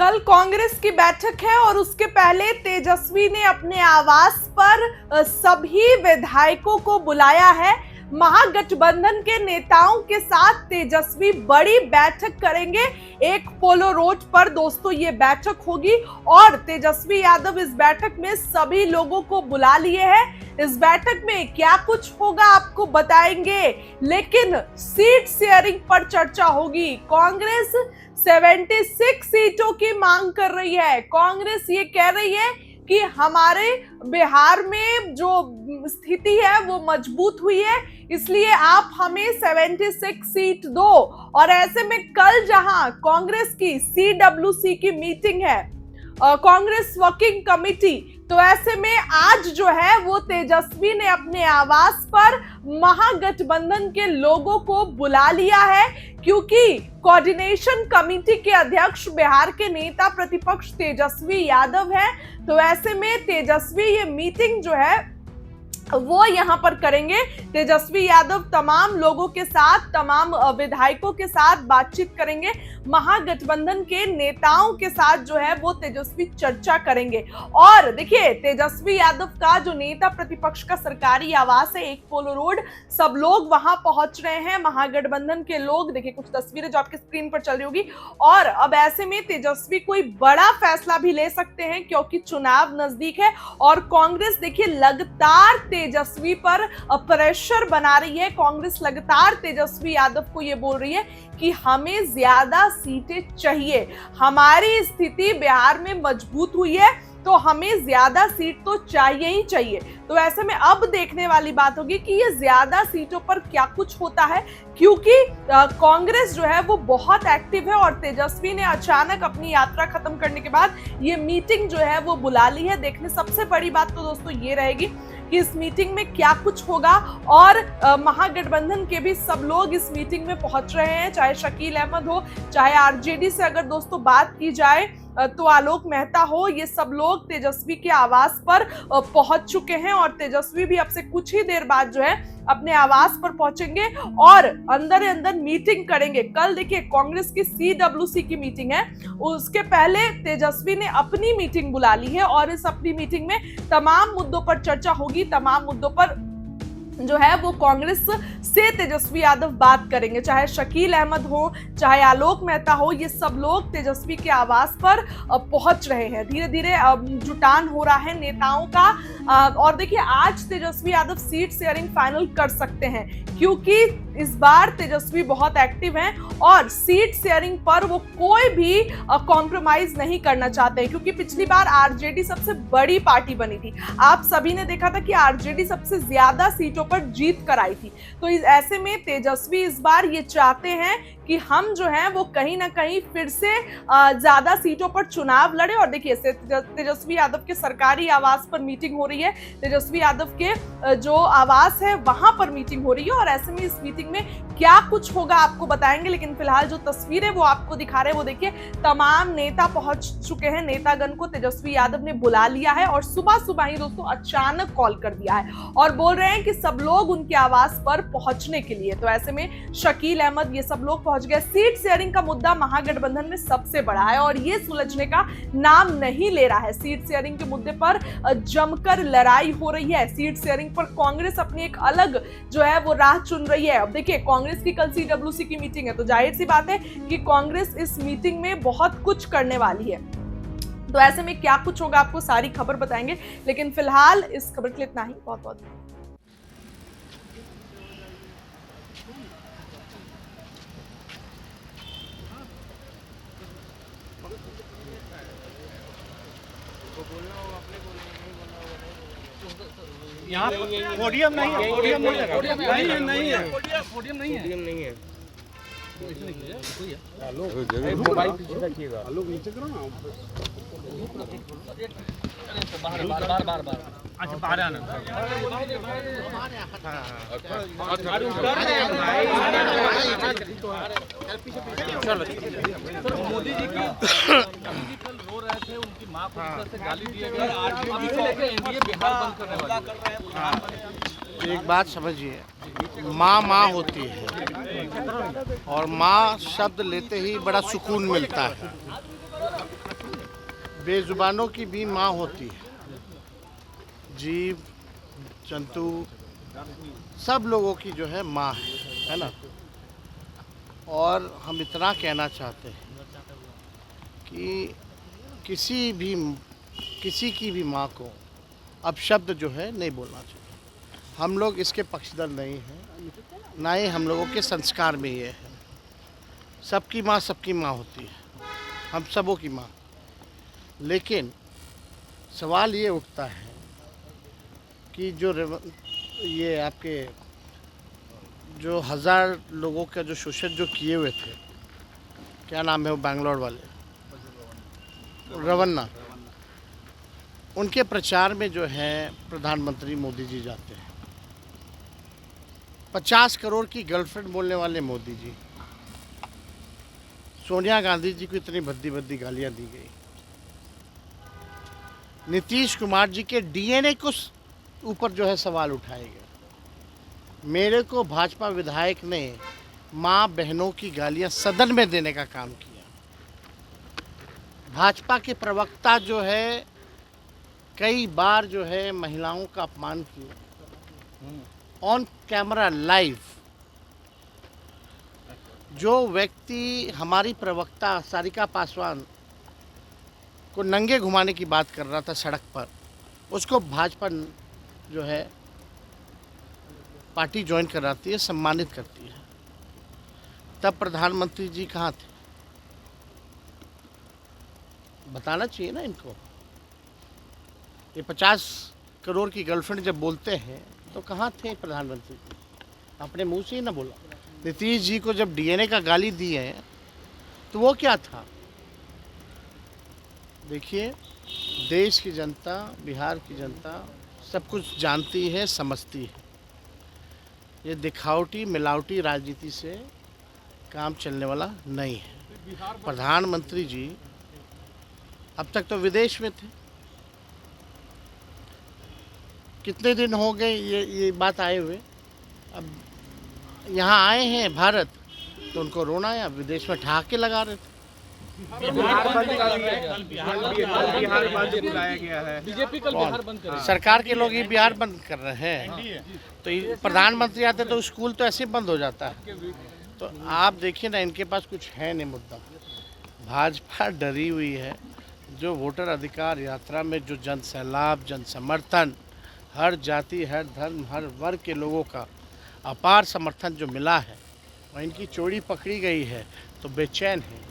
कल कांग्रेस की बैठक है और उसके पहले तेजस्वी ने अपने आवास पर सभी विधायकों को बुलाया है। महागठबंधन के नेताओं के साथ तेजस्वी बड़ी बैठक करेंगे। एक पोलो रोड पर दोस्तों ये बैठक होगी और तेजस्वी यादव इस बैठक में सभी लोगों को बुला लिए हैं। इस बैठक में क्या कुछ होगा आपको बताएंगे, लेकिन सीट शेयरिंग पर चर्चा होगी। कांग्रेस 76 सीटों की मांग कर रही है। कांग्रेस ये कह रही है कि हमारे बिहार में जो स्थिति है वो मजबूत हुई है, इसलिए आप हमें 76 सीट दो। और ऐसे में कल जहां कांग्रेस की CWC की मीटिंग है, कांग्रेस वर्किंग कमेटी, तो ऐसे में आज जो है वो तेजस्वी ने अपने आवास पर महागठबंधन के लोगों को बुला लिया है, क्योंकि कोऑर्डिनेशन कमेटी के अध्यक्ष बिहार के नेता प्रतिपक्ष तेजस्वी यादव हैं। तो ऐसे में तेजस्वी ये मीटिंग जो है वो यहां पर करेंगे। तेजस्वी यादव तमाम लोगों के साथ, तमाम विधायकों के साथ बातचीत करेंगे। महागठबंधन के नेताओं के साथ जो है वो तेजस्वी चर्चा करेंगे। और देखिए, तेजस्वी यादव का जो नेता प्रतिपक्ष का सरकारी आवास है एक पोलो रोड, सब लोग वहां पहुंच रहे हैं, महागठबंधन के लोग। देखिए कुछ तस्वीरें जो आपके स्क्रीन पर चल रही होगी। और अब ऐसे में तेजस्वी कोई बड़ा फैसला भी ले सकते हैं, क्योंकि चुनाव नजदीक है और कांग्रेस देखिए लगातार तेजस्वी पर प्रेशर बना रही है। कांग्रेस लगातार तेजस्वी यादव को यह बोल रही है कि हमें ज्यादा सीटें चाहिए, हमारी स्थिति बिहार में मजबूत हुई है तो हमें ज्यादा सीट तो चाहिए ही चाहिए। तो ऐसे में अब देखने वाली बात होगी कि ये ज्यादा सीटों पर क्या कुछ होता है, क्योंकि कांग्रेस जो है वो बहुत एक्टिव है और तेजस्वी ने अचानक अपनी यात्रा खत्म करने के बाद ये मीटिंग जो है वो बुला ली है। देखने सबसे बड़ी बात तो दोस्तों ये रहेगी कि इस मीटिंग में क्या कुछ होगा। और महागठबंधन के भी सब लोग इस मीटिंग में पहुंच रहे हैं, चाहे शकील अहमद हो, चाहे आरजेडी से अगर दोस्तों बात की जाए तो आलोक मेहता हो, ये सब लोग तेजस्वी के आवास पर पहुंच चुके हैं। और तेजस्वी भी अब से कुछ ही देर बाद जो है अपने आवास पर पहुंचेंगे और अंदर मीटिंग करेंगे। कल देखिए कांग्रेस की CWC की मीटिंग है, उसके पहले तेजस्वी ने अपनी मीटिंग बुला ली है और इस अपनी मीटिंग में तमाम मुद्दों पर चर्चा होगी। तमाम मुद्दों पर जो है वो कांग्रेस से तेजस्वी यादव बात करेंगे, चाहे शकील अहमद हो, चाहे आलोक मेहता हो, ये सब लोग तेजस्वी के आवास पर पहुंच रहे हैं। धीरे धीरे जुटान हो रहा है नेताओं का। और देखिए आज Tejashwi Yadav seat sharing final कर सकते हैं, क्योंकि इस बार तेजस्वी बहुत एक्टिव हैं और सीट शेयरिंग पर वो कोई भी कॉम्प्रोमाइज नहीं करना चाहते हैं, क्योंकि पिछली बार आरजेडी सबसे बड़ी पार्टी बनी थी। आप सभी ने देखा था कि आरजेडी सबसे ज्यादा सीटों पर जीत कर आई थी। तो ऐसे में तेजस्वी इस बार ये चाहते हैं कि हम जो हैं वो कहीं ना कहीं फिर से ज्यादा सीटों पर चुनाव लड़े। और देखिए तेजस्वी यादव के सरकारी आवास पर मीटिंग हो रही है, तेजस्वी यादव के जो आवास है वहां पर मीटिंग हो रही है। और ऐसे में इस मीटिंग में क्या कुछ होगा आपको बताएंगे, लेकिन फिलहाल जो तस्वीरें वो आपको दिखा रहे हैं वो देखिए तमाम नेता पहुंच चुके हैं। नेतागण को तेजस्वी यादव ने बुला लिया है और सुबह सुबह ही दोस्तों अचानक कॉल कर दिया है और बोल रहे हैं कि सब लोग उनके आवास पर पहुंचने के लिए। तो ऐसे में शकील अहमद ये सब लोग पहुंच गए। सीट शेयरिंग का मुद्दा महागठबंधन में सबसे बड़ा है और ये सुलझने का नाम नहीं ले रहा है। सीट शेयरिंग के मुद्दे पर जमकर लड़ाई हो रही है। सीट शेयरिंग पर कांग्रेस अपनी एक अलग जो है वो राह चुन रही है। अब देखिए कांग्रेस की कल CWC की मीटिंग है, तो जाहिर सी बात है कि कांग्रेस इस मीटिंग में बहुत कुछ करने वाली है। तो ऐसे में क्या कुछ होगा आपको सारी खबर बताएंगे, लेकिन फिलहाल इस खबर के लिए इतना ही। बहुत बहुत यहाँ पोडियम नहीं है, पोडियम नहीं है, पोडियम नहीं है, पोडियम नहीं है। मोबाइल पीछे रखिएगा, लोग नीचे करो ना। बार अच्छा बाहर आना। मोदी जी कल रो रहे थे, उनकी मां को से गाली दिए गए, अभी से लेकर एनडीए बिहार बंद करने वाले। एक बात समझिए, माँ माँ होती है और माँ शब्द लेते ही बड़ा सुकून मिलता है। बेजुबानों की भी माँ होती है। जीव जंतु सब लोगों की जो है माँ है ना। और हम इतना कहना चाहते हैं कि किसी की भी माँ को अपशब्द जो है नहीं बोलना चाहिए। हम लोग इसके पक्षधर नहीं हैं, ना ही हम लोगों के संस्कार में ये है। सबकी माँ होती है, हम सबों की माँ। लेकिन सवाल ये उठता है कि ये आपके जो 1000 लोगों का जो शोषण जो किए हुए थे, क्या नाम है वो बैंगलोर वाले, रवन्ना, उनके प्रचार में जो है प्रधानमंत्री मोदी जी जाते हैं। 50 करोड़ की गर्लफ्रेंड बोलने वाले मोदी जी, सोनिया गांधी जी को इतनी भद्दी भद्दी गालियां दी गई। नीतीश कुमार जी के डीएनए को ऊपर जो है सवाल उठाए गए। मेरे को भाजपा विधायक ने माँ बहनों की गालियां सदन में देने का काम किया। भाजपा के प्रवक्ता जो है कई बार जो है महिलाओं का अपमान किया ऑन कैमरा लाइव। जो व्यक्ति हमारी प्रवक्ता सारिका पासवान को नंगे घुमाने की बात कर रहा था सड़क पर, उसको भाजपा जो है पार्टी ज्वाइन कराती है, सम्मानित करती है। तब प्रधानमंत्री जी कहाँ थे? बताना चाहिए ना इनको। ये 50 करोड़ की गर्लफ्रेंड जब बोलते हैं तो कहाँ थे प्रधानमंत्री जी? अपने मुंह से ही ना बोला। नीतीश जी को जब डीएनए का गाली दी है तो वो क्या था? देखिए, देश की जनता, बिहार की जनता सब कुछ जानती है, समझती है। ये दिखावटी मिलावटी राजनीति से काम चलने वाला नहीं है। प्रधानमंत्री जी अब तक तो विदेश में थे। कितने दिन हो गए ये बात आए हुए, अब यहाँ आए हैं भारत तो उनको रोना है। अब विदेश में ठहाके लगा रहे थे। बिहार बंद बुलाया गया है। बीजेपी कल बिहार बंद करेगी। सरकार के लोग ये बिहार बंद कर रहे हैं तो प्रधानमंत्री आते तो स्कूल तो ऐसे बंद हो जाता है। तो आप देखिए ना, इनके पास कुछ है नहीं मुद्दा। भाजपा डरी हुई है। जो वोटर अधिकार यात्रा में जो जन सैलाब, जन समर्थन, हर जाति, हर धर्म, हर वर्ग के लोगों का अपार समर्थन जो मिला है, और इनकी चोरी पकड़ी गई है तो बेचैन है।